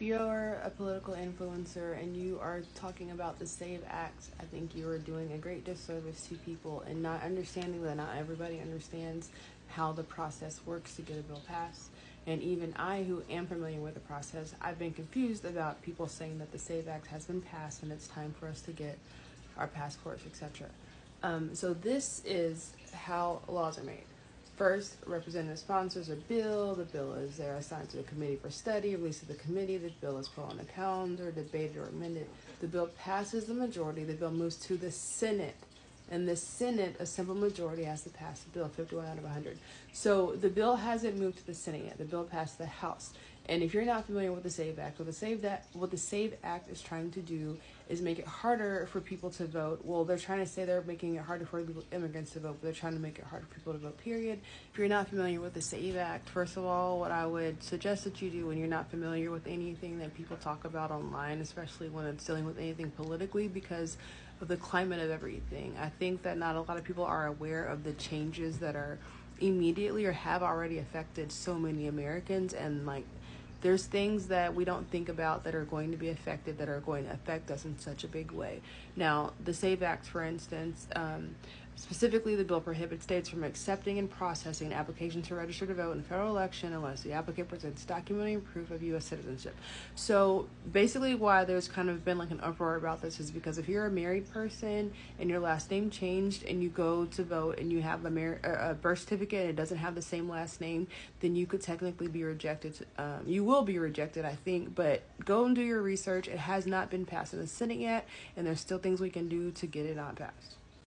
If you're a political influencer and you are talking about the SAVE Act, I think you are doing a great disservice to people and not understanding that not everybody understands how the process works to get a bill passed. And even I, who am familiar with the process, I've been confused about people saying that the SAVE Act has been passed and it's time for us to get our passports, etc. So this is how laws are made. First, representative sponsors a bill. The bill is there assigned to the committee for study, released to the committee. The bill is put on the calendar, debated or amended. The bill passes the majority. The bill moves to the Senate. And the Senate, a simple majority has to pass the bill, 51 out of 100. So the bill hasn't moved to the Senate yet. The bill passed the House. And if you're not familiar with the SAVE Act, what the SAVE Act is trying to do is make it harder for people to vote. Well, they're trying to say they're making it harder for immigrants to vote, but they're trying to make it harder for people to vote, period. If you're not familiar with the SAVE Act, first of all, what I would suggest that you do when you're not familiar with anything that people talk about online, especially when it's dealing with anything politically, because of the climate of everything, I think that not a lot of people are aware of the changes that are immediately or have already affected so many Americans. And like, there's things that we don't think about that are going to be affected, that are going to affect us in such a big way. Now, the SAVE Act, for instance, specifically the bill prohibits states from accepting and processing applications to register to vote in a federal election unless the applicant presents documenting proof of U.S. citizenship. So basically why there's kind of been like an uproar about this is because if you're a married person and your last name changed and you go to vote and you have a birth certificate and it doesn't have the same last name, then you could technically be rejected. You will be rejected, I think, but go and do your research. It has not been passed in the Senate yet, and there's still things we can do to get it on passed.